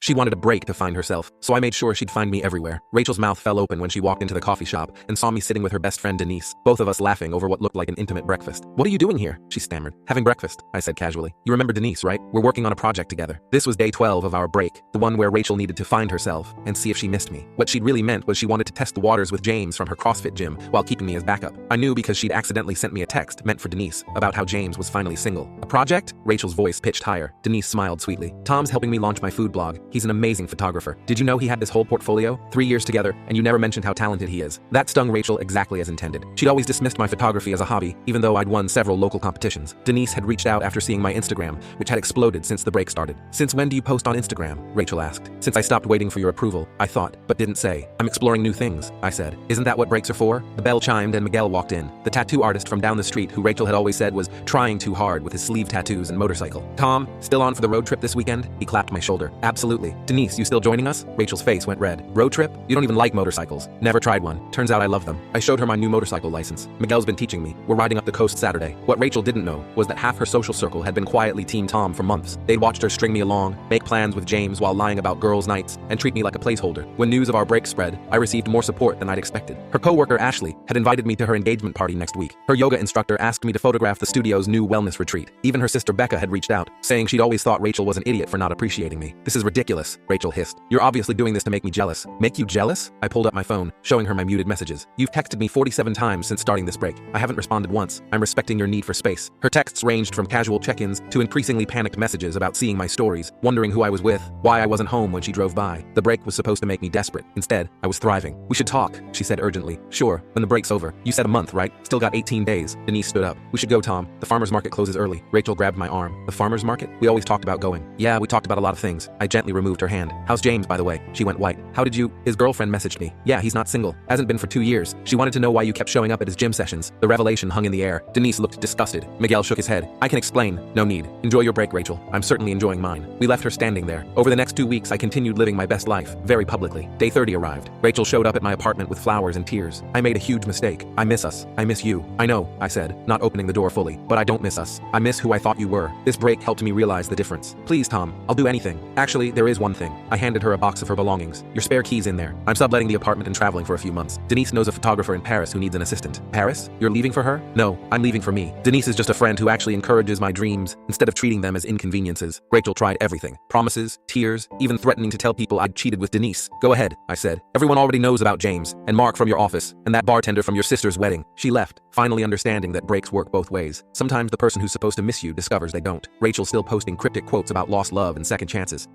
She wanted a break to find herself, so I made sure she'd find me everywhere. Rachel's mouth fell open when she walked into the coffee shop and saw me sitting with her best friend Denise, both of us laughing over what looked like an intimate breakfast. "What are you doing here?" she stammered. "Having breakfast," I said casually. "You remember Denise, right? We're working on a project together." This was day 12 of our break, the one where Rachel needed to find herself and see if she missed me. What she'd really meant was she wanted to test the waters with James from her CrossFit gym while keeping me as backup. I knew because she'd accidentally sent me a text meant for Denise about how James was finally single. "A project?" Rachel's voice pitched higher. Denise smiled sweetly. "Tom's helping me launch my food blog. He's an amazing photographer. Did you know he had this whole portfolio? 3 years together, and you never mentioned how talented he is." That stung Rachel exactly as intended. She'd always dismissed my photography as a hobby, even though I'd won several local competitions. Denise had reached out after seeing my Instagram, which had exploded since the break started. "Since when do you post on Instagram?" Rachel asked. "Since I stopped waiting for your approval," I thought, but didn't say. "I'm exploring new things," I said. "Isn't that what breaks are for?" The bell chimed and Miguel walked in, the tattoo artist from down the street who Rachel had always said was trying too hard with his sleeve tattoos and motorcycle. "Tom, still on for the road trip this weekend?" He clapped my shoulder. "Absolutely. Denise, you still joining us?" Rachel's face went red. "Road trip? You don't even like motorcycles." "Never tried one. Turns out I love them." I showed her my new motorcycle license. "Miguel's been teaching me. We're riding up the coast Saturday." What Rachel didn't know was that half her social circle had been quietly Team Tom for months. They'd watched her string me along, make plans with James while lying about girls' nights, and treat me like a placeholder. When news of our break spread, I received more support than I'd expected. Her coworker Ashley had invited me to her engagement party next week. Her yoga instructor asked me to photograph the studio's new wellness retreat. Even her sister Becca had reached out, saying she'd always thought Rachel was an idiot for not appreciating me. "This is ridiculous," Rachel hissed. "You're obviously doing this to make me jealous." "Make you jealous?" I pulled up my phone, showing her my muted messages. "You've texted me 47 times since starting this break. I haven't responded once. I'm respecting your need for space." Her texts ranged from casual check-ins to increasingly panicked messages about seeing my stories, wondering who I was with, why I wasn't home when she drove by. The break was supposed to make me desperate. Instead, I was thriving. "We should talk," she said urgently. "Sure, when the break's over. You said a month, right? Still got 18 days. Denise stood up. "We should go, Tom. The farmer's market closes early." Rachel grabbed my arm. "The farmer's market? We always talked about going." "Yeah, we talked about a lot of things." I gently removed her hand. "How's James, by the way?" She went white. "How did you—" "His girlfriend messaged me. Yeah, he's not single. Hasn't been for 2 years. She wanted to know why you kept showing up at his gym sessions." The revelation hung in the air. Denise looked disgusted. Miguel shook his head. "I can explain. No need. Enjoy your break, Rachel. I'm certainly enjoying mine." We left her standing there. Over the next 2 weeks, I continued living my best life, very publicly. Day 30 arrived. Rachel showed up at my apartment with flowers and tears. "I made a huge mistake. I miss us. I miss you." "I know," I said, not opening the door fully. "But I don't miss us. I miss who I thought you were." This break helped me realize the difference. "Please, Tom, I'll do anything. Actually, there is one thing." I handed her a box of her belongings. "Your spare key's in there. I'm subletting the apartment and traveling for a few months. Denise knows a photographer in Paris who needs an assistant." "Paris? You're leaving for her?" "No, I'm leaving for me. Denise is just a friend who actually encourages my dreams instead of treating them as inconveniences." Rachel tried everything. Promises, tears, even threatening to tell people I'd cheated with Denise. "Go ahead," I said. "Everyone already knows about James, and Mark from your office, and that bartender from your sister's wedding." She left, finally understanding that breaks work both ways. Sometimes the person who's supposed to miss you discovers they don't. Rachel's still posting cryptic quotes about lost love and second chances.